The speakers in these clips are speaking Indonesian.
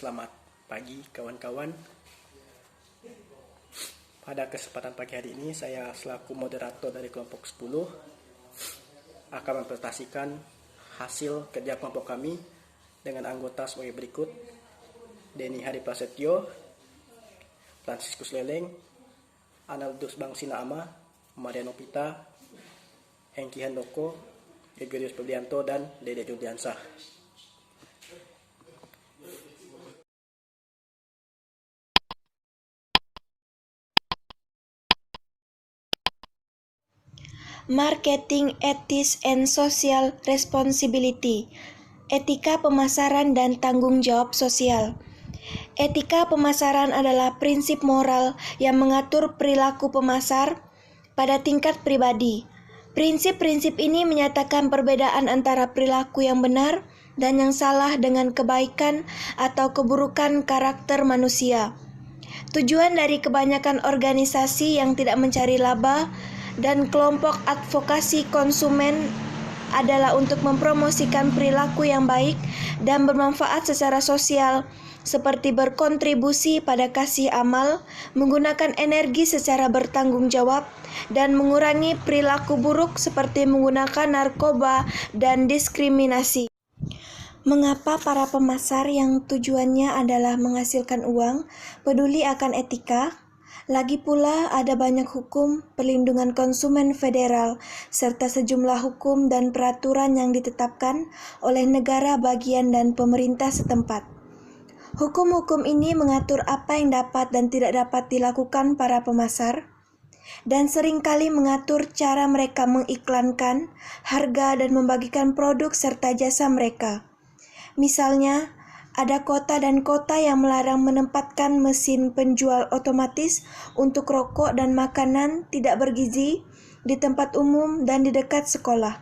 Selamat pagi kawan-kawan. Pada kesempatan pagi hari ini saya selaku moderator dari kelompok 10 akan mempresentasikan hasil kerja kelompok kami dengan anggota sebagai berikut: Denny Hari Prasetyo, Franciscus Leleng, Analdus Bangsina Ama, Mariano Pita, Hengki Handoko, Egerius Febrianto, dan Dede Juliansah. Marketing Ethics and Social Responsibility, etika pemasaran dan tanggung jawab sosial. Etika pemasaran adalah prinsip moral yang mengatur perilaku pemasar pada tingkat pribadi. Prinsip-prinsip ini menyatakan perbedaan antara perilaku yang benar dan yang salah dengan kebaikan atau keburukan karakter manusia. Tujuan dari kebanyakan organisasi yang tidak mencari laba dan kelompok advokasi konsumen adalah untuk mempromosikan perilaku yang baik dan bermanfaat secara sosial, seperti berkontribusi pada kasih amal, menggunakan energi secara bertanggung jawab, dan mengurangi perilaku buruk seperti menggunakan narkoba dan diskriminasi. Mengapa para pemasar yang tujuannya adalah menghasilkan uang peduli akan etika? Lagi pula ada banyak hukum perlindungan konsumen federal serta sejumlah hukum dan peraturan yang ditetapkan oleh negara bagian dan pemerintah setempat. Hukum-hukum ini mengatur apa yang dapat dan tidak dapat dilakukan para pemasar dan seringkali mengatur cara mereka mengiklankan, harga dan membagikan produk serta jasa mereka. Misalnya, ada kota dan kota yang melarang menempatkan mesin penjual otomatis untuk rokok dan makanan tidak bergizi di tempat umum dan di dekat sekolah.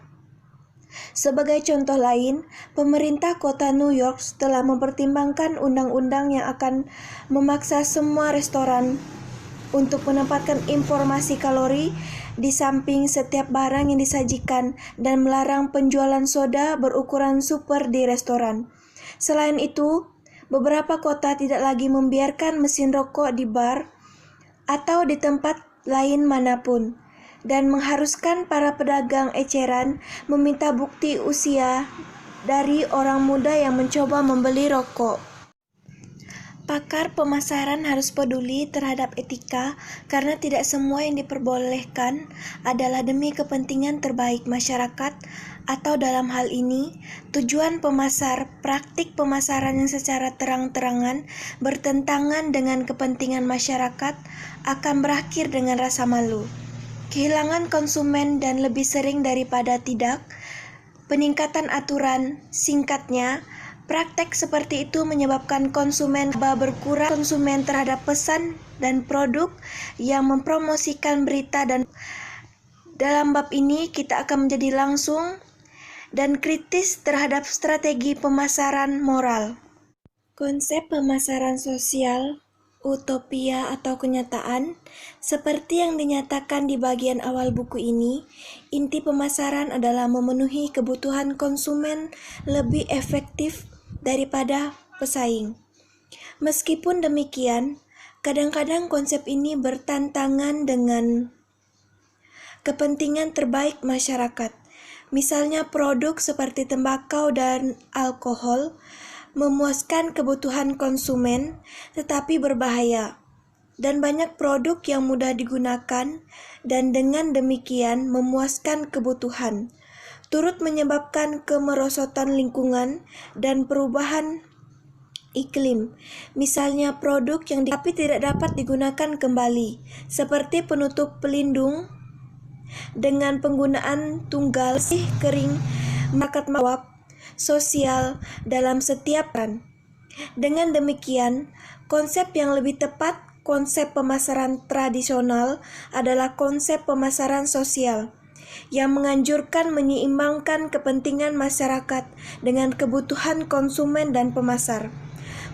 Sebagai contoh lain, pemerintah kota New York telah mempertimbangkan undang-undang yang akan memaksa semua restoran untuk menempatkan informasi kalori di samping setiap barang yang disajikan dan melarang penjualan soda berukuran super di restoran. Selain itu, beberapa kota tidak lagi membiarkan mesin rokok di bar atau di tempat lain manapun, dan mengharuskan para pedagang eceran meminta bukti usia dari orang muda yang mencoba membeli rokok. Pakar pemasaran harus peduli terhadap etika karena tidak semua yang diperbolehkan adalah demi kepentingan terbaik masyarakat, atau dalam hal ini, tujuan pemasar, praktik pemasaran yang secara terang-terangan bertentangan dengan kepentingan masyarakat akan berakhir dengan rasa malu, kehilangan konsumen, dan lebih sering daripada tidak, peningkatan aturan. Singkatnya, praktek seperti itu menyebabkan konsumen berkurang konsumen terhadap pesan dan produk yang mempromosikan berita, dan dalam bab ini kita akan menjadi langsung dan kritis terhadap strategi pemasaran moral. Konsep pemasaran sosial, utopia atau kenyataan, seperti yang dinyatakan di bagian awal buku ini, inti pemasaran adalah memenuhi kebutuhan konsumen lebih efektif daripada pesaing. Meskipun demikian, kadang-kadang konsep ini bertentangan dengan kepentingan terbaik masyarakat. Misalnya produk seperti tembakau dan alkohol memuaskan kebutuhan konsumen tetapi berbahaya, dan banyak produk yang mudah digunakan dan dengan demikian memuaskan kebutuhan, turut menyebabkan kemerosotan lingkungan dan perubahan iklim. Misalnya produk yang tapi tidak dapat digunakan kembali, seperti penutup pelindung dengan penggunaan tunggal kering, market jawab sosial dalam setiap peran. Dengan demikian, konsep yang lebih tepat, konsep pemasaran tradisional adalah konsep pemasaran sosial yang menganjurkan menyeimbangkan kepentingan masyarakat dengan kebutuhan konsumen dan pemasar.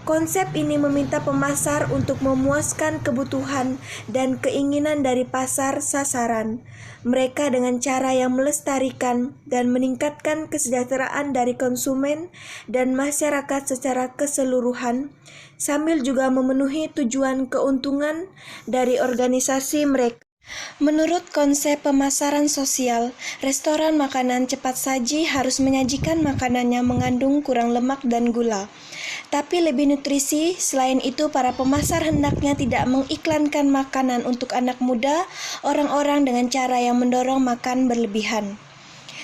Konsep ini meminta pemasar untuk memuaskan kebutuhan dan keinginan dari pasar sasaran mereka dengan cara yang melestarikan dan meningkatkan kesejahteraan dari konsumen dan masyarakat secara keseluruhan, sambil juga memenuhi tujuan keuntungan dari organisasi mereka. Menurut konsep pemasaran sosial, restoran makanan cepat saji harus menyajikan makanan yang mengandung kurang lemak dan gula, tapi lebih nutrisi. Selain itu, para pemasar hendaknya tidak mengiklankan makanan untuk anak muda, orang-orang dengan cara yang mendorong makan berlebihan.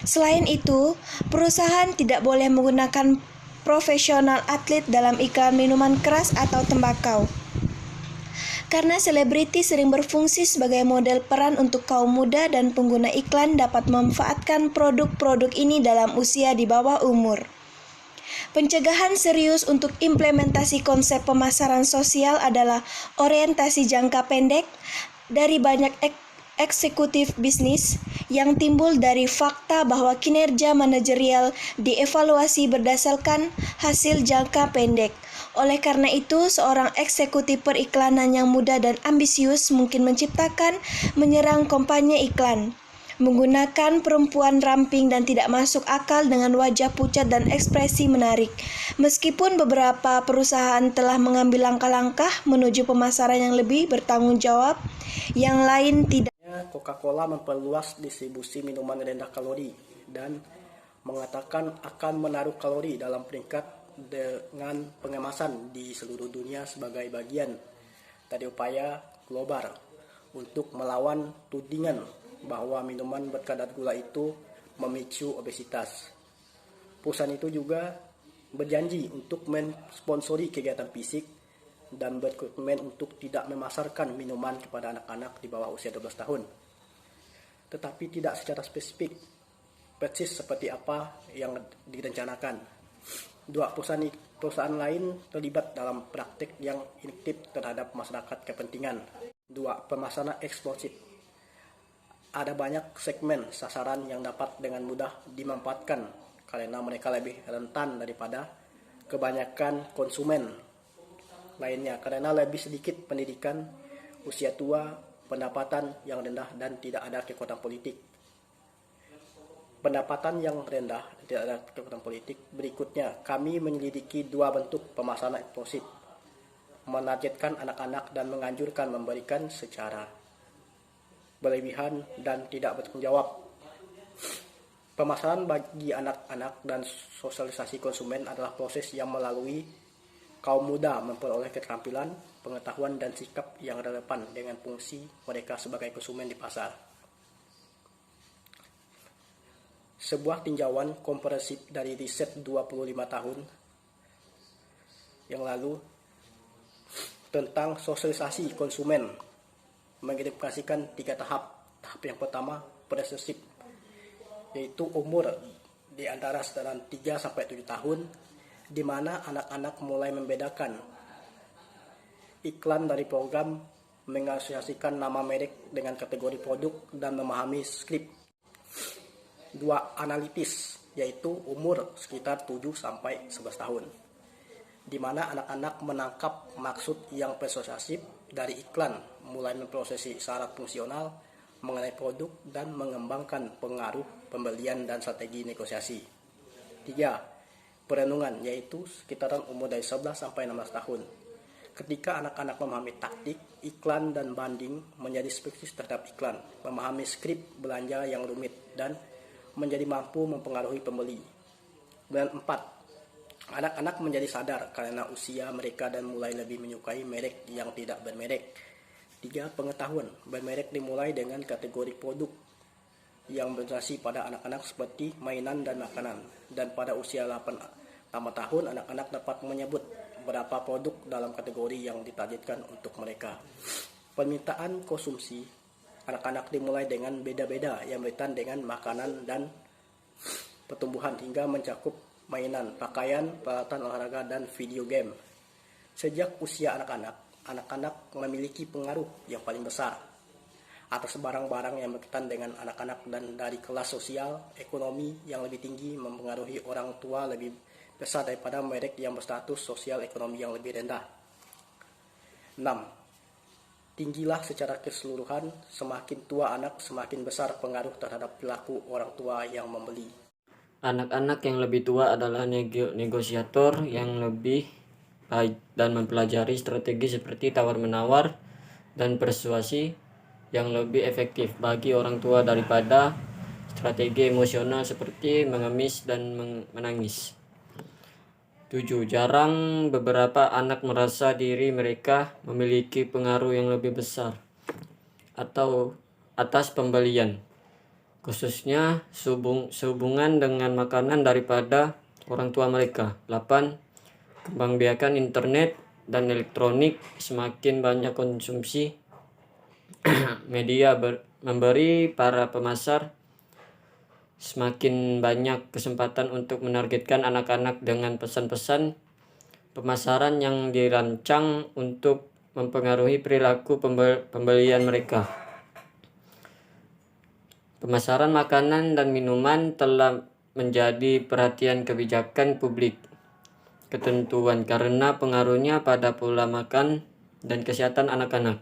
Selain itu, perusahaan tidak boleh menggunakan profesional atlet dalam iklan minuman keras atau tembakau. Karena selebriti sering berfungsi sebagai model peran untuk kaum muda dan pengguna iklan dapat memanfaatkan produk-produk ini dalam usia di bawah umur. Pencegahan serius untuk implementasi konsep pemasaran sosial adalah orientasi jangka pendek dari banyak eksekutif bisnis yang timbul dari fakta bahwa kinerja manajerial dievaluasi berdasarkan hasil jangka pendek. Oleh karena itu, seorang eksekutif periklanan yang muda dan ambisius mungkin menyerang kampanye iklan, menggunakan perempuan ramping dan tidak masuk akal dengan wajah pucat dan ekspresi menarik. Meskipun beberapa perusahaan telah mengambil langkah-langkah menuju pemasaran yang lebih bertanggung jawab, yang lain tidak. Coca-Cola memperluas distribusi minuman rendah kalori dan mengatakan akan menaruh kalori dalam peringkat dengan pengemasan di seluruh dunia sebagai bagian dari upaya global untuk melawan tudingan bahwa minuman berkadar gula itu memicu obesitas. Perusahaan itu juga berjanji untuk mensponsori kegiatan fisik dan berkomitmen untuk tidak memasarkan minuman kepada anak-anak di bawah usia 12 tahun. Tetapi tidak secara spesifik, persis seperti apa yang direncanakan. Dua perusahaan lain terlibat dalam praktik yang inaktif terhadap masyarakat kepentingan. Dua, pemasaran eksplosif. Ada banyak segmen sasaran yang dapat dengan mudah dimanfaatkan karena mereka lebih rentan daripada kebanyakan konsumen lainnya karena lebih sedikit pendidikan, usia tua, pendapatan yang rendah, dan tidak ada kekuatan politik. Pendapatan yang rendah, tidak ada kekuatan politik. Berikutnya, kami menyelidiki dua bentuk pemasaran eksplosif, menargetkan anak-anak dan menganjurkan memberikan secara berlebihan dan tidak bertanggung jawab. Pemasaran bagi anak-anak dan sosialisasi konsumen adalah proses yang melalui kaum muda memperoleh keterampilan, pengetahuan, dan sikap yang relevan dengan fungsi mereka sebagai konsumen di pasar. Sebuah tinjauan komprehensif dari riset 25 tahun yang lalu tentang sosialisasi konsumen mengidentifikasikan 3 tahap. Tahap yang pertama, pre-sensip, yaitu umur di antara sekitaran 3 sampai 7 tahun, di mana anak-anak mulai membedakan iklan dari program, mengasosiasikan nama merek dengan kategori produk, dan memahami skrip. 2. Analitis, yaitu umur sekitar 7 sampai 11 tahun, di mana anak-anak menangkap maksud yang persuasif dari iklan, mulai memprosesi syarat fungsional mengenai produk dan mengembangkan pengaruh pembelian dan strategi negosiasi. 3. Perenungan, yaitu sekitaran umur dari 11 sampai 16 tahun. Ketika anak-anak memahami taktik, iklan, dan banding, menjadi spesifik terhadap iklan, memahami skrip belanja yang rumit, dan menjadi mampu mempengaruhi pembeli. Dan 4. Anak-anak menjadi sadar karena usia mereka dan mulai lebih menyukai merek yang tidak bermerek. 3. Pengetahuan bermerek dimulai dengan kategori produk yang berorientasi pada anak-anak seperti mainan dan makanan. Dan pada usia 8 tahun, anak-anak dapat menyebut berapa produk dalam kategori yang ditargetkan untuk mereka. Permintaan konsumsi anak-anak dimulai dengan beda-beda yang berkaitan dengan makanan dan pertumbuhan hingga mencakup mainan, pakaian, peralatan olahraga, dan video game. Sejak usia anak-anak memiliki pengaruh yang paling besar atas barang-barang yang berkaitan dengan anak-anak, dan dari kelas sosial ekonomi yang lebih tinggi mempengaruhi orang tua lebih besar daripada merek yang berstatus sosial ekonomi yang lebih rendah. 6. Tinggilah secara keseluruhan, semakin tua anak semakin besar pengaruh terhadap perilaku orang tua yang membeli. Anak-anak yang lebih tua adalah negosiator yang lebih baik dan mempelajari strategi seperti tawar-menawar dan persuasi yang lebih efektif bagi orang tua daripada strategi emosional seperti mengemis dan menangis. 7. Jarang beberapa anak merasa diri mereka memiliki pengaruh yang lebih besar atau atas pembelian, khususnya sehubungan dengan makanan daripada orang tua mereka. 8. Kembangbiakan internet dan elektronik, semakin banyak konsumsi media memberi para pemasar semakin banyak kesempatan untuk menargetkan anak-anak dengan pesan-pesan pemasaran yang dirancang untuk mempengaruhi perilaku pembelian mereka. Pemasaran makanan dan minuman telah menjadi perhatian kebijakan publik ketentuan karena pengaruhnya pada pola makan dan kesehatan anak-anak.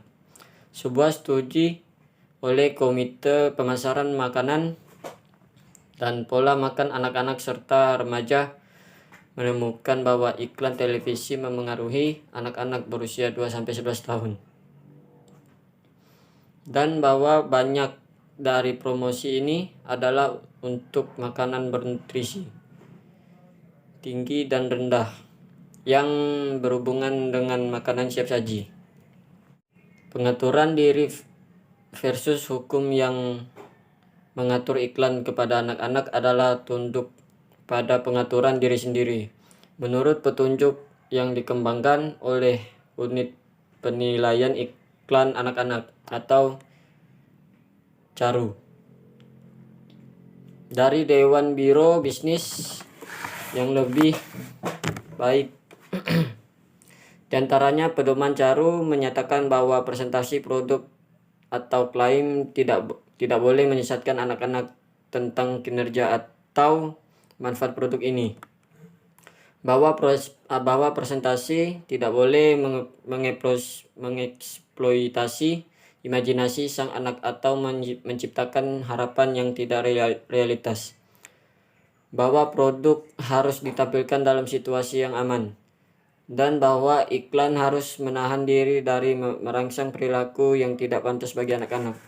Sebuah studi oleh Komite Pemasaran Makanan dan Pola Makan Anak-anak serta Remaja menemukan bahwa iklan televisi memengaruhi anak-anak berusia 2-11 tahun. Dan bahwa banyak dari promosi ini adalah untuk makanan bernutrisi tinggi dan rendah yang berhubungan dengan makanan siap saji. Pengaturan diri versus hukum yang mengatur iklan kepada anak-anak adalah tunduk pada pengaturan diri sendiri. Menurut petunjuk yang dikembangkan oleh Unit Penilaian Iklan Anak-anak atau CARU dari Dewan Biro Bisnis yang lebih baik. Di antaranya pedoman CARU menyatakan bahwa presentasi produk atau klaim tidak boleh menyesatkan anak-anak tentang kinerja atau manfaat produk ini. Bahwa presentasi tidak boleh mengeksploitasi imajinasi sang anak atau menciptakan harapan yang tidak realitas. Bahwa produk harus ditampilkan dalam situasi yang aman. Dan bahwa iklan harus menahan diri dari merangsang perilaku yang tidak pantas bagi anak-anak.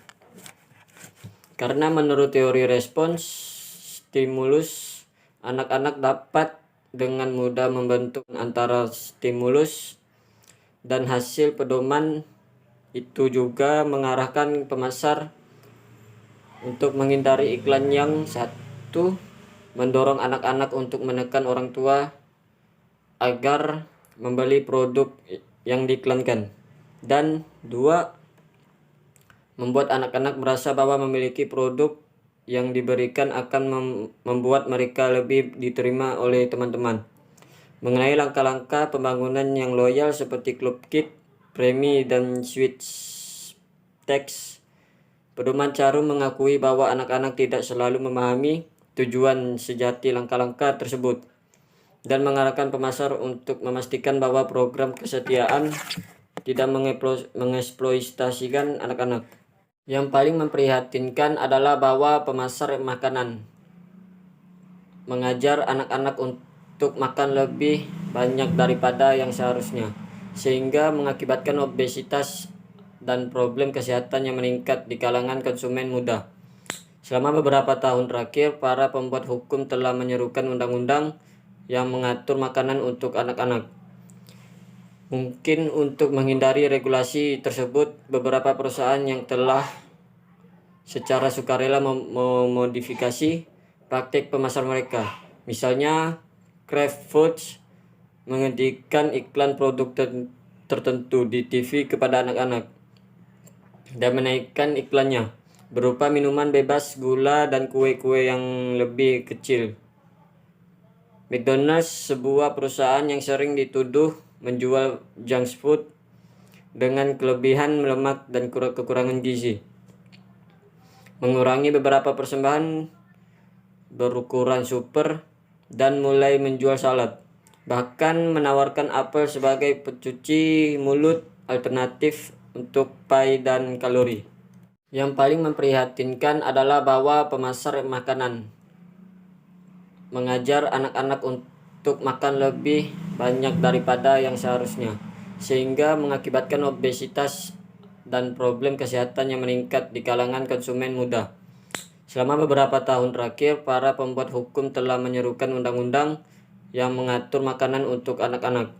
Karena menurut teori respons stimulus, anak-anak dapat dengan mudah membentuk antara stimulus dan hasil. Pedoman itu juga mengarahkan pemasar untuk menghindari iklan yang satu, mendorong anak-anak untuk menekan orang tua agar membeli produk yang diiklankan, dan 2, membuat anak-anak merasa bahwa memiliki produk yang diberikan akan membuat mereka lebih diterima oleh teman-teman. Mengenai langkah-langkah pembangunan yang loyal seperti Club Kid, Premi, dan Switch Text, pedoman CARU mengakui bahwa anak-anak tidak selalu memahami tujuan sejati langkah-langkah tersebut dan mengarahkan pemasar untuk memastikan bahwa program kesetiaan tidak mengeksploitasikan anak-anak. Yang paling memprihatinkan adalah bahwa pemasar makanan mengajar anak-anak untuk makan lebih banyak daripada yang seharusnya, sehingga mengakibatkan obesitas dan problem kesehatan yang meningkat di kalangan konsumen muda. Selama beberapa tahun terakhir, para pembuat hukum telah menyerukan undang-undang yang mengatur makanan untuk anak-anak. Mungkin untuk menghindari regulasi tersebut, beberapa perusahaan yang telah secara sukarela memodifikasi praktik pemasar mereka. Misalnya, Kraft Foods menghentikan iklan produk tertentu di TV kepada anak-anak dan menaikkan iklannya berupa minuman bebas gula dan kue-kue yang lebih kecil. McDonald's, sebuah perusahaan yang sering dituduh menjual junk food dengan kelebihan lemak dan kekurangan gizi, mengurangi beberapa persembahan berukuran super dan mulai menjual salad bahkan menawarkan apel sebagai pencuci mulut alternatif untuk pie dan kalori. Yang paling memprihatinkan adalah bahwa pemasar makanan mengajar anak-anak untuk makan lebih banyak daripada yang seharusnya, sehingga mengakibatkan obesitas dan problem kesehatan yang meningkat di kalangan konsumen muda. Selama beberapa tahun terakhir, para pembuat hukum telah menyerukan undang-undang yang mengatur makanan untuk anak-anak.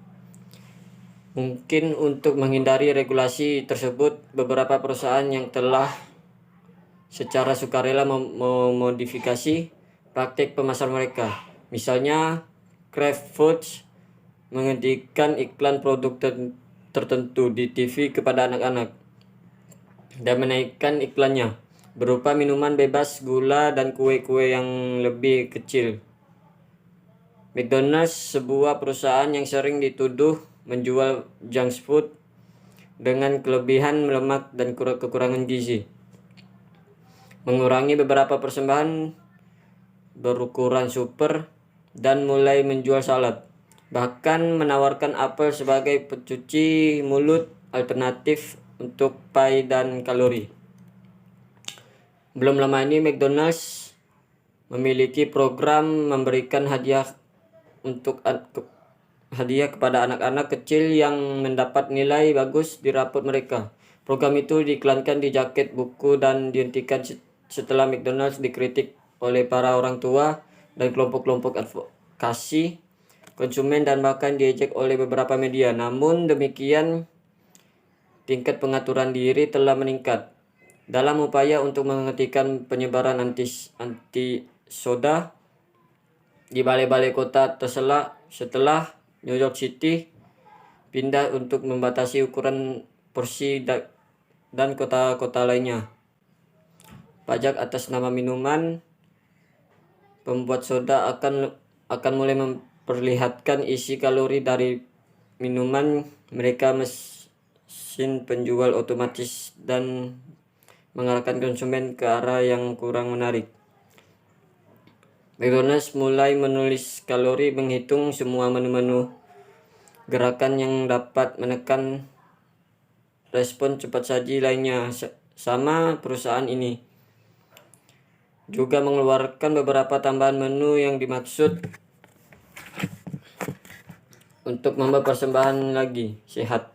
Mungkin untuk menghindari regulasi tersebut, beberapa perusahaan yang telah secara sukarela memodifikasi praktik pemasar mereka. Misalnya, Kraft Foods menghentikan iklan produk tertentu di TV kepada anak-anak dan menaikkan iklannya berupa minuman bebas gula dan kue-kue yang lebih kecil. McDonald's, sebuah perusahaan yang sering dituduh menjual junk food dengan kelebihan lemak dan kekurangan gizi, mengurangi beberapa persembahan berukuran super dan mulai menjual salad, bahkan menawarkan apel sebagai pencuci mulut alternatif untuk pie dan kalori. Belum lama ini McDonald's memiliki program memberikan hadiah kepada anak-anak kecil yang mendapat nilai bagus di rapot mereka. Program itu diiklankan di jaket buku dan dihentikan setelah McDonald's dikritik oleh para orang tua dan kelompok-kelompok advokasi konsumen dan bahkan diejek oleh beberapa media. Namun demikian, tingkat pengaturan diri telah meningkat dalam upaya untuk menghentikan penyebaran anti soda di balai-balai kota setelah New York City pindah untuk membatasi ukuran porsi dan kota-kota lainnya. Pajak atas nama minuman pembuat soda akan mulai memperlihatkan isi kalori dari minuman mereka. Mesin penjual otomatis dan mengarahkan konsumen ke arah yang kurang menarik. McDonald's mulai menulis kalori, menghitung semua menu-menu, gerakan yang dapat menekan respon cepat saji lainnya. Sama perusahaan ini juga mengeluarkan beberapa tambahan menu yang dimaksud untuk membuat persembahan lagi sehat.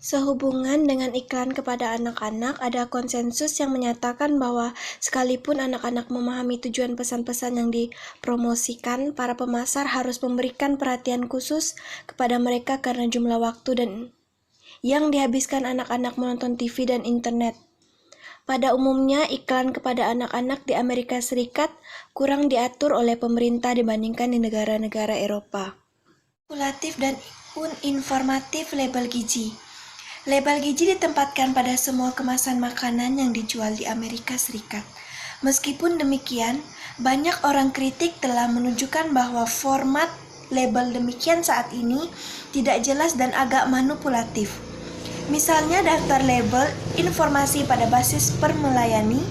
Sehubungan dengan iklan kepada anak-anak, ada konsensus yang menyatakan bahwa sekalipun anak-anak memahami tujuan pesan-pesan yang dipromosikan, para pemasar harus memberikan perhatian khusus kepada mereka karena jumlah waktu dan yang dihabiskan anak-anak menonton TV dan internet. Pada umumnya, iklan kepada anak-anak di Amerika Serikat kurang diatur oleh pemerintah dibandingkan di negara-negara Eropa. Manipulatif dan informatif label gizi. Label gizi ditempatkan pada semua kemasan makanan yang dijual di Amerika Serikat. Meskipun demikian, banyak orang kritik telah menunjukkan bahwa format label demikian saat ini tidak jelas dan agak manipulatif. Misalnya daftar label informasi pada basis permelayani,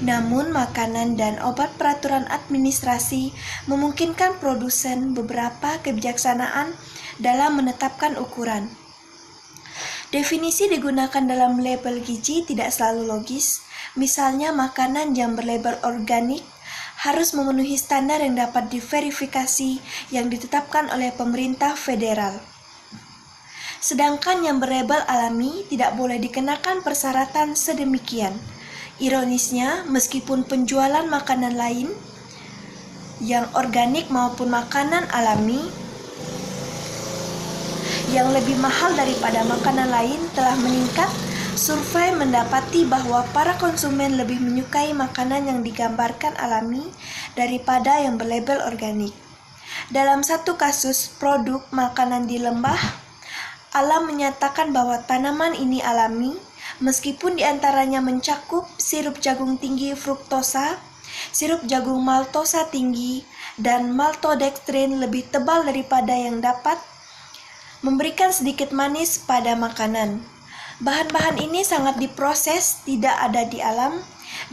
namun makanan dan obat peraturan administrasi memungkinkan produsen beberapa kebijaksanaan dalam menetapkan ukuran. Definisi digunakan dalam label gizi tidak selalu logis. Misalnya makanan yang berlabel organik harus memenuhi standar yang dapat diverifikasi yang ditetapkan oleh pemerintah federal. Sedangkan yang berlabel alami tidak boleh dikenakan persyaratan sedemikian. Ironisnya, meskipun penjualan makanan lain yang organik maupun makanan alami yang lebih mahal daripada makanan lain telah meningkat, survei mendapati bahwa para konsumen lebih menyukai makanan yang digambarkan alami daripada yang berlabel organik. Dalam satu kasus produk makanan di lembah, Alam menyatakan bahwa tanaman ini alami, meskipun diantaranya mencakup sirup jagung tinggi fruktosa, sirup jagung maltosa tinggi, dan maltodextrin lebih tebal daripada yang dapat memberikan sedikit manis pada makanan. Bahan-bahan ini sangat diproses, tidak ada di alam,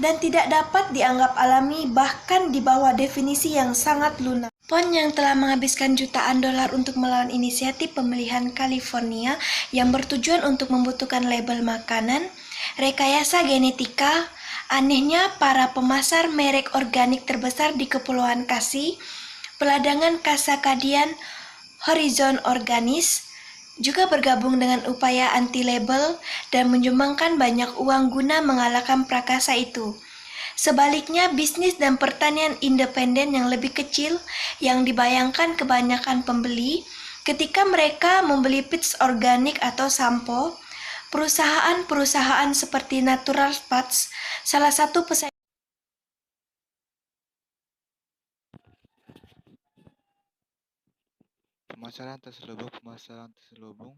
dan tidak dapat dianggap alami bahkan di bawah definisi yang sangat lunak. Pon yang telah menghabiskan jutaan dolar untuk melawan inisiatif pemilihan California yang bertujuan untuk membutuhkan label makanan, rekayasa genetika, anehnya para pemasar merek organik terbesar di Kepulauan Kasih, peladangan Kasakadian Horizon Organis, juga bergabung dengan upaya anti-label dan menyumbangkan banyak uang guna mengalahkan prakasa itu. Sebaliknya, bisnis dan pertanian independen yang lebih kecil yang dibayangkan kebanyakan pembeli ketika mereka membeli pits organik atau sampo, perusahaan-perusahaan seperti Natural Fats, salah satu pesaing Pemasaran terselubung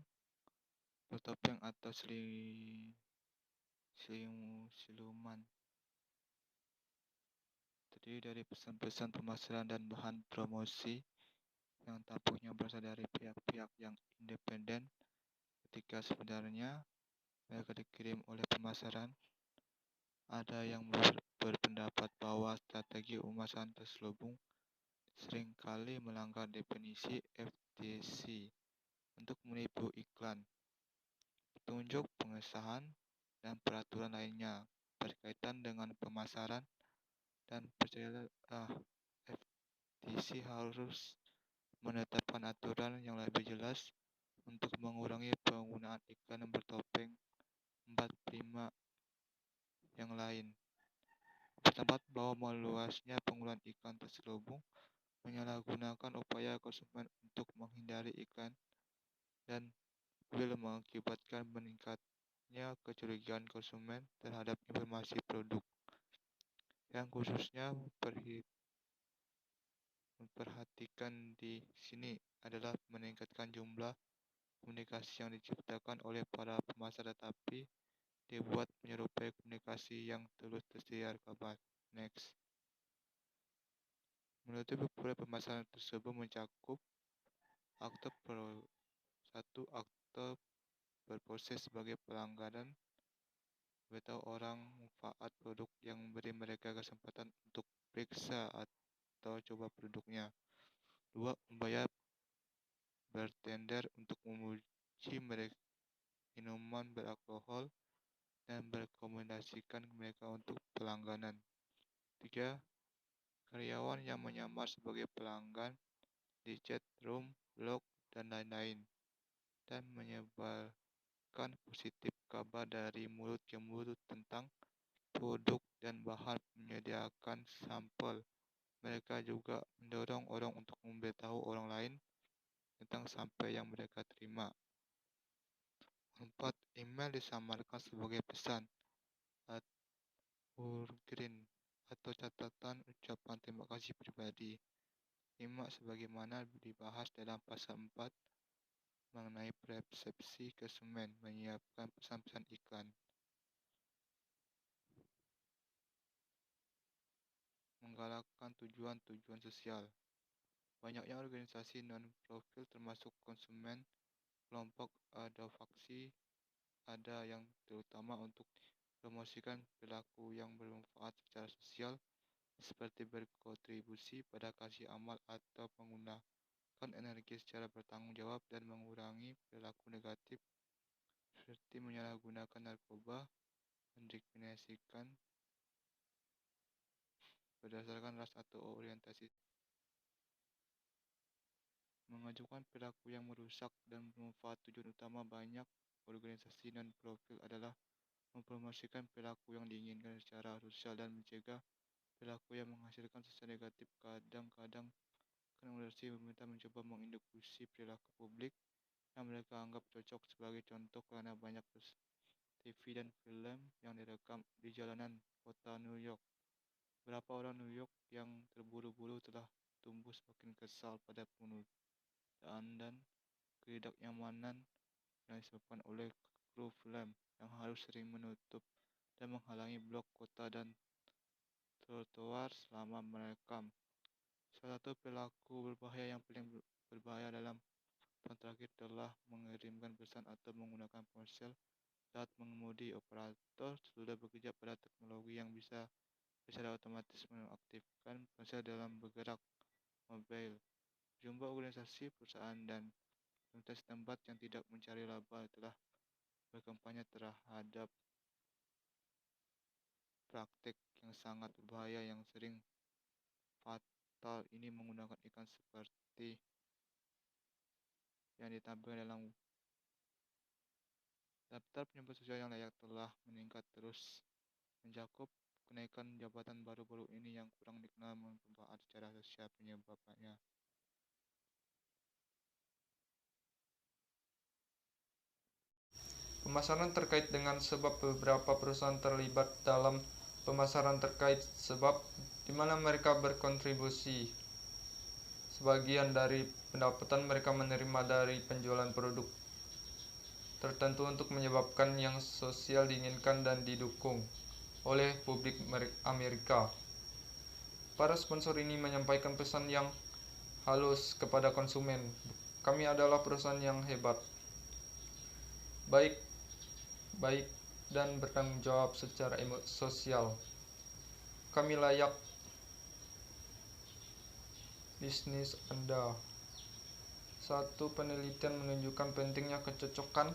bertopeng atau siluman terdiri dari pesan-pesan pemasaran dan bahan promosi yang tampaknya berasal dari pihak-pihak yang independen ketika sebenarnya mereka dikirim oleh pemasaran. Ada yang berpendapat bahwa strategi pemasaran terselubung seringkali melanggar definisi FTC untuk menipu iklan, petunjuk, pengesahan, dan peraturan lainnya berkaitan dengan pemasaran. Dan percayalah, FTC harus menetapkan aturan yang lebih jelas untuk mengurangi penggunaan iklan yang bertopeng 45 yang lain. Bertempat bahwa meluasnya penggunaan iklan terselubung menyalahgunakan upaya konsumen untuk menghindari iklan dan will mengakibatkan meningkatnya kecurigaan konsumen terhadap informasi produk. Yang khususnya memperhatikan di sini adalah meningkatkan jumlah komunikasi yang diciptakan oleh para pemasar tetapi dibuat menyerupai komunikasi yang terus tersiar kabar. Next. Menutupi proyek pemasaran tersebut mencakup akte satu akte berproses sebagai pelanggaran, beritahu orang manfaat produk yang memberi mereka kesempatan untuk periksa atau coba produknya. 2. Membayar bartender untuk memuji mereka minuman beralkohol dan merekomendasikan mereka untuk pelangganan. 3. Karyawan yang menyamar sebagai pelanggan di chat room, blog, dan lain-lain, dan menyebarkan positif kabar dari mulut ke mulut tentang produk dan bahan menyediakan sampel. Mereka juga mendorong orang untuk memberitahu orang lain tentang sampel yang mereka terima. 4. Email disamarkan sebagai pesan urgent atau catatan ucapan terima kasih pribadi. 5. Sebagaimana dibahas dalam pasal 4 mengenai persepsi konsumen menyiapkan pesan-pesan iklan. Menggalakkan tujuan-tujuan sosial. Banyaknya organisasi non-profit termasuk konsumen, kelompok advokasi, ada yang terutama untuk promosikan perilaku yang bermanfaat secara sosial seperti berkontribusi pada kasih amal atau menggunakan energi secara bertanggung jawab dan mengurangi perilaku negatif seperti menyalahgunakan narkoba, mendiskriminasikan berdasarkan ras atau orientasi, mengajukan perilaku yang merusak dan bermanfaat. Tujuan utama banyak organisasi non-profit adalah mempromosikan perilaku yang diinginkan secara sosial dan mencegah perilaku yang menghasilkan sesuatu negatif. Kadang-kadang organisasi pemerintah mencoba menginduksi perilaku publik yang mereka anggap cocok. Sebagai contoh, karena banyak TV dan film yang direkam di jalanan kota New York, beberapa orang New York yang terburu-buru telah tumbuh semakin kesal pada penundaan dan ketidaknyamanan yang disebabkan oleh kru film yang harus sering menutup dan menghalangi blok kota dan trotoar selama merekam. Salah satu perilaku berbahaya yang paling berbahaya dalam tahun terakhir telah mengirimkan pesan atau menggunakan ponsel Saat mengemudi, operator sudah bekerja pada teknologi yang bisa secara otomatis mengaktifkan ponsel dalam bergerak mobil. Jumlah organisasi, perusahaan, dan komunitas tempat yang tidak mencari laba telah berkampanye terhadap praktik yang sangat berbahaya yang sering fatal ini menggunakan iklan seperti yang ditampilkan dalam daftar penyebab sosial yang layak telah meningkat terus mencakup kenaikan jabatan baru-baru ini yang kurang dikenal bermanfaat secara sosial penyebabnya. Pemasaran terkait dengan sebab beberapa perusahaan terlibat dalam pemasaran terkait sebab di mana mereka berkontribusi. Sebagian dari pendapatan mereka menerima dari penjualan produk tertentu untuk menyebabkan yang sosial diinginkan dan didukung oleh publik Amerika. Para sponsor ini menyampaikan pesan yang halus kepada konsumen. Kami adalah perusahaan yang hebat, baik dan bertanggung jawab secara sosial. Kami layak bisnis Anda. Satu penelitian menunjukkan pentingnya kecocokan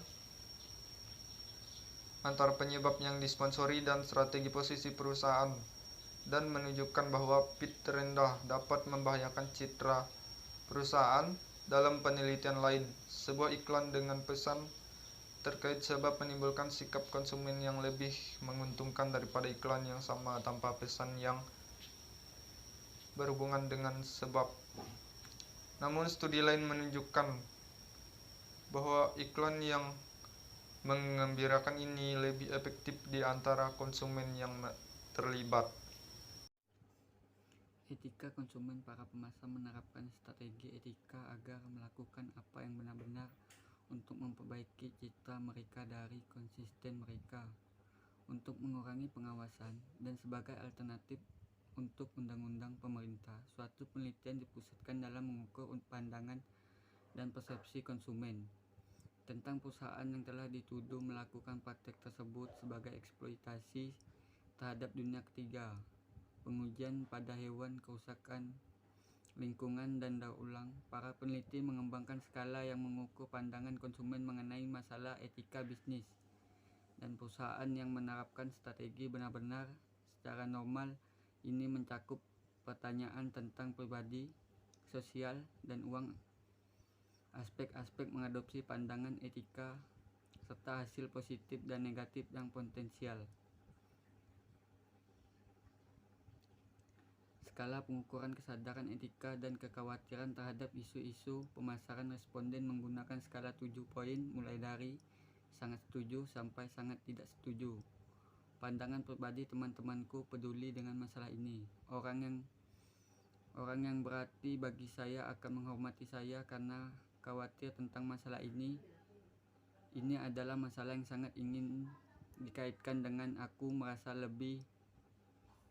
antara penyebab yang disponsori dan strategi posisi perusahaan, dan menunjukkan bahwa bid terendah dapat membahayakan citra perusahaan. Dalam penelitian lain, sebuah iklan dengan pesan terkait sebab menimbulkan sikap konsumen yang lebih menguntungkan daripada iklan yang sama tanpa pesan yang berhubungan dengan sebab. Namun studi lain menunjukkan bahwa iklan yang menggembirakan ini lebih efektif di antara konsumen yang terlibat. Etika konsumen. Para pemasar menerapkan strategi etika agar melakukan apa yang benar-benar untuk memperbaiki citra mereka dari konsisten mereka, untuk mengurangi pengawasan, dan sebagai alternatif untuk undang-undang pemerintah. Suatu penelitian dipusatkan dalam mengukur pandangan dan persepsi konsumen tentang perusahaan yang telah dituduh melakukan praktek tersebut sebagai eksploitasi terhadap dunia ketiga, pengujian pada hewan, kerusakan lingkungan, dan daur ulang. Para peneliti mengembangkan skala yang mengukur pandangan konsumen mengenai masalah etika bisnis, dan perusahaan yang menerapkan strategi benar-benar secara normal ini mencakup pertanyaan tentang pribadi, sosial, dan uang. Aspek-aspek mengadopsi pandangan etika serta hasil positif dan negatif yang potensial. Skala pengukuran kesadaran etika dan kekhawatiran terhadap isu-isu pemasaran. Responden menggunakan skala 7 poin mulai dari sangat setuju sampai sangat tidak setuju. Pandangan pribadi teman-temanku peduli dengan masalah ini. Orang yang berarti bagi saya akan menghormati saya karena khawatir tentang masalah ini. Ini adalah masalah yang sangat ingin dikaitkan dengan aku merasa lebih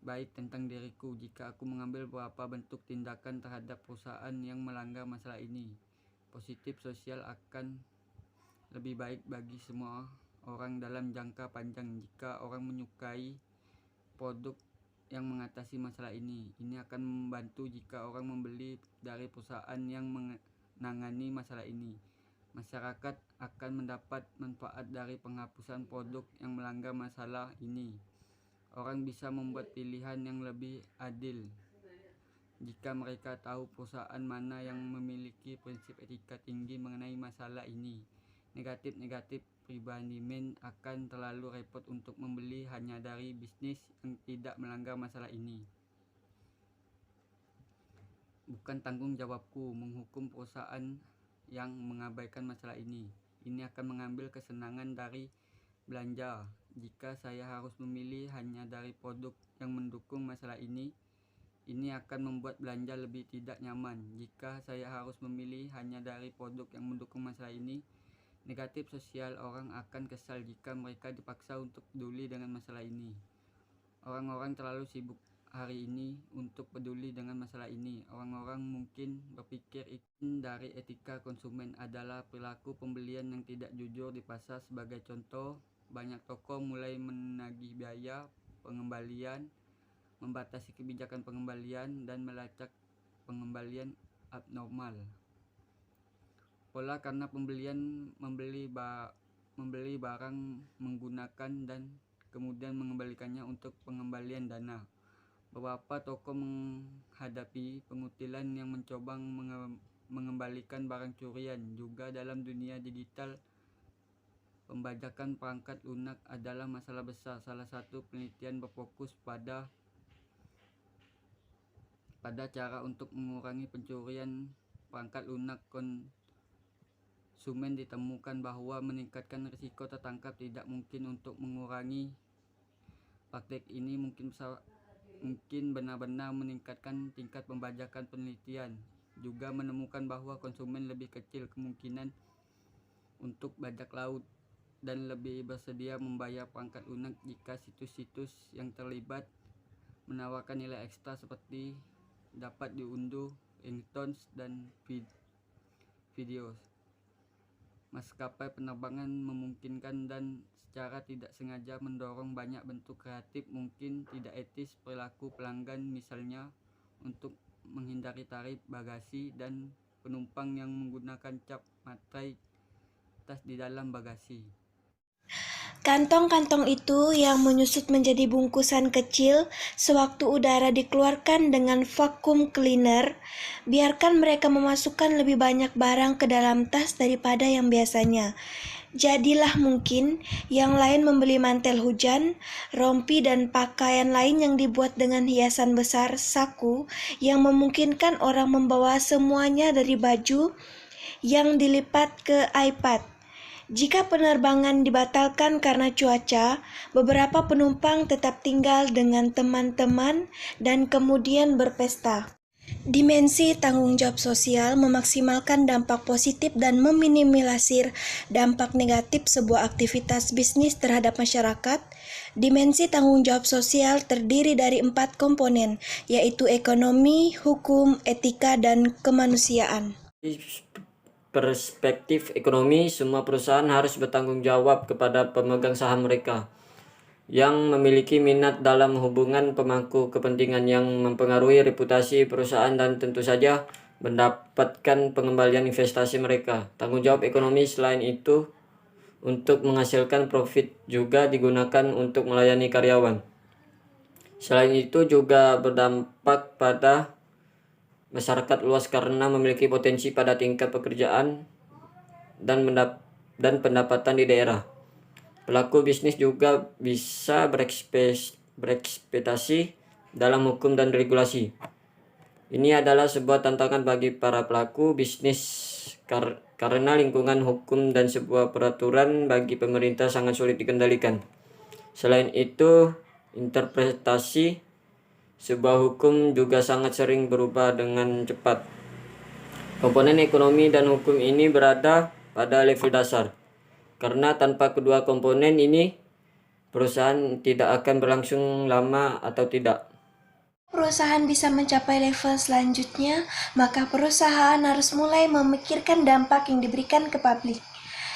baik tentang diriku jika aku mengambil beberapa bentuk tindakan terhadap perusahaan yang melanggar masalah ini. Positif sosial akan lebih baik bagi semua orang dalam jangka panjang jika orang menyukai produk yang mengatasi masalah ini. Ini akan membantu jika orang membeli dari perusahaan yang menangani masalah ini. Masyarakat akan mendapat manfaat dari penghapusan produk yang melanggar masalah ini. Orang bisa membuat pilihan yang lebih adil jika mereka tahu perusahaan mana yang memiliki prinsip etika tinggi mengenai masalah ini. Negatif pribadi akan terlalu repot untuk membeli hanya dari bisnis yang tidak melanggar masalah ini. Bukan tanggung jawabku menghukum perusahaan yang mengabaikan masalah ini. Ini akan mengambil kesenangan dari belanja. Jika saya harus memilih hanya dari produk yang mendukung masalah ini akan membuat belanja lebih tidak nyaman. Jika saya harus memilih hanya dari produk yang mendukung masalah ini, negatif sosial. Orang akan kesal jika mereka dipaksa untuk peduli dengan masalah ini. Orang-orang terlalu sibuk hari ini untuk peduli dengan masalah ini. Orang-orang mungkin berpikir dari etika konsumen adalah perilaku pembelian yang tidak jujur di pasar. Sebagai contoh, banyak toko mulai menagih biaya pengembalian, membatasi kebijakan pengembalian, dan melacak pengembalian abnormal. Pola karena membeli barang menggunakan dan kemudian mengembalikannya untuk pengembalian dana. Beberapa toko menghadapi pengutilan yang mencoba mengembalikan barang curian. Juga dalam dunia digital, pembajakan perangkat lunak adalah masalah besar. Salah satu penelitian berfokus pada cara untuk mengurangi pencurian perangkat lunak konsumen. Ditemukan bahwa meningkatkan risiko tertangkap tidak mungkin. Untuk mengurangi praktik ini mungkin benar-benar meningkatkan tingkat pembajakan. Penelitian juga menemukan bahwa konsumen lebih kecil kemungkinan untuk bajak laut dan lebih bersedia membayar perangkat lunak jika situs-situs yang terlibat menawarkan nilai ekstra seperti dapat diunduh ringtones dan video. Maskapai penerbangan memungkinkan dan secara tidak sengaja mendorong banyak bentuk kreatif mungkin tidak etis perilaku pelanggan, misalnya untuk menghindari tarif bagasi dan penumpang yang menggunakan cap materai tas di dalam bagasi. Kantong-kantong itu yang menyusut menjadi bungkusan kecil sewaktu udara dikeluarkan dengan vacuum cleaner, biarkan mereka memasukkan lebih banyak barang ke dalam tas daripada yang biasanya. Jadilah mungkin yang lain membeli mantel hujan, rompi, dan pakaian lain yang dibuat dengan hiasan besar saku yang memungkinkan orang membawa semuanya dari baju yang dilipat ke iPad. Jika penerbangan dibatalkan karena cuaca, beberapa penumpang tetap tinggal dengan teman-teman dan kemudian berpesta. Dimensi tanggung jawab sosial memaksimalkan dampak positif dan meminimalisir dampak negatif sebuah aktivitas bisnis terhadap masyarakat. Dimensi tanggung jawab sosial terdiri dari 4 komponen, yaitu ekonomi, hukum, etika, dan kemanusiaan. Perspektif ekonomi, semua perusahaan harus bertanggung jawab kepada pemegang saham mereka yang memiliki minat dalam hubungan pemangku kepentingan yang mempengaruhi reputasi perusahaan dan tentu saja mendapatkan pengembalian investasi mereka. Tanggung jawab ekonomi selain itu untuk menghasilkan profit juga digunakan untuk melayani karyawan. Selain itu juga berdampak pada masyarakat luas karena memiliki potensi pada tingkat pekerjaan dan pendapatan di daerah. Pelaku bisnis juga bisa berekspektasi dalam hukum dan regulasi. Ini adalah sebuah tantangan bagi para pelaku bisnis karena lingkungan hukum dan sebuah peraturan bagi pemerintah sangat sulit dikendalikan. Selain itu, interpretasi sebuah hukum juga sangat sering berubah dengan cepat. Komponen ekonomi dan hukum ini berada pada level dasar. Karena tanpa kedua komponen ini, perusahaan tidak akan berlangsung lama atau tidak. Perusahaan bisa mencapai level selanjutnya, maka perusahaan harus mulai memikirkan dampak yang diberikan ke publik.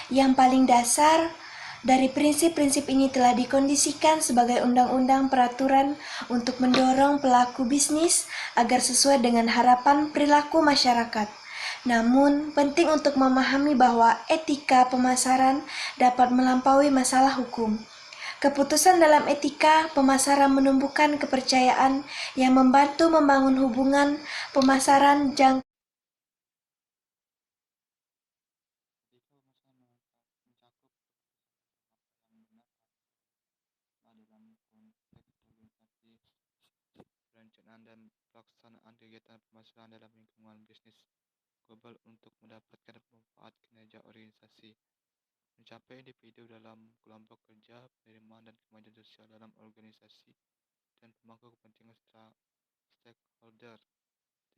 Yang paling dasar dari prinsip-prinsip ini telah dikondisikan sebagai undang-undang peraturan untuk mendorong pelaku bisnis agar sesuai dengan harapan perilaku masyarakat. Namun, penting untuk memahami bahwa etika pemasaran dapat melampaui masalah hukum. Keputusan dalam etika pemasaran menumbuhkan kepercayaan yang membantu membangun hubungan pemasaran jangka dalam konteks organisasi, perencanaan dan pelaksanaan kegiatan pemasaran dalam lingkungan bisnis global untuk mendapatkan manfaat kinerja organisasi, mencapai individu dalam kelompok kerja, penerimaan dan kemajuan sosial dalam organisasi, dan pemangku kepentingan stakeholder.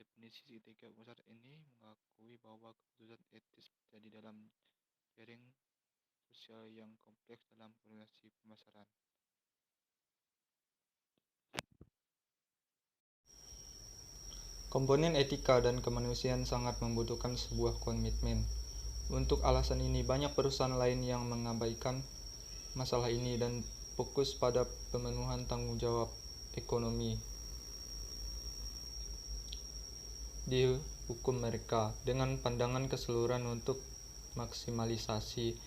Definisi segitiga besar ini mengakui bahwa keputusan etis terjadi dalam jaring sosial yang kompleks dalam organisasi pemasaran. Komponen etika dan kemanusiaan sangat membutuhkan sebuah komitmen. Untuk alasan ini, banyak perusahaan lain yang mengabaikan masalah ini dan fokus pada pemenuhan tanggung jawab ekonomi di hukum mereka dengan pandangan keseluruhan untuk maksimalisasi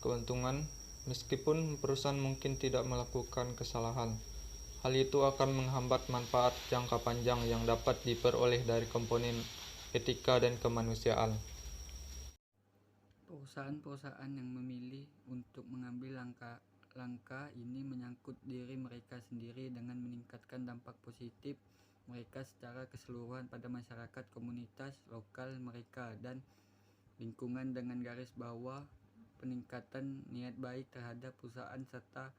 keuntungan. Meskipun perusahaan mungkin tidak melakukan kesalahan, hal itu akan menghambat manfaat jangka panjang yang dapat diperoleh dari komponen etika dan kemanusiaan. Perusahaan-perusahaan yang memilih untuk mengambil langkah ini menyangkut diri mereka sendiri dengan meningkatkan dampak positif mereka secara keseluruhan pada masyarakat, komunitas lokal mereka, dan lingkungan dengan garis bawah peningkatan niat baik terhadap perusahaan serta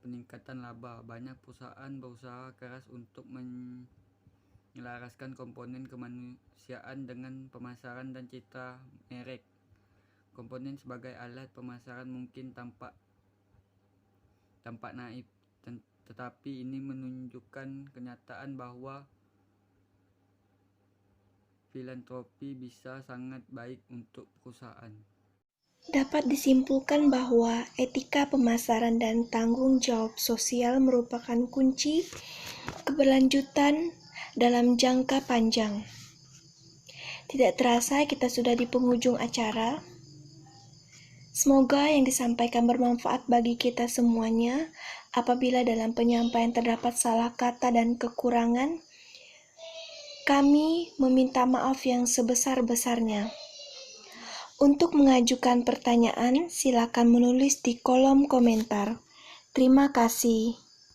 peningkatan laba. Banyak perusahaan berusaha keras untuk menyelaraskan komponen kemanusiaan dengan pemasaran dan citra merek. Komponen sebagai alat pemasaran mungkin tampak naif, tetapi ini menunjukkan kenyataan bahwa filantropi bisa sangat baik untuk perusahaan. Dapat disimpulkan bahwa etika pemasaran dan tanggung jawab sosial merupakan kunci keberlanjutan dalam jangka panjang. Tidak terasa kita sudah di penghujung acara. Semoga yang disampaikan bermanfaat bagi kita semuanya. Apabila dalam penyampaian terdapat salah kata dan kekurangan, kami meminta maaf yang sebesar-besarnya. Untuk mengajukan pertanyaan, silakan menulis di kolom komentar. Terima kasih.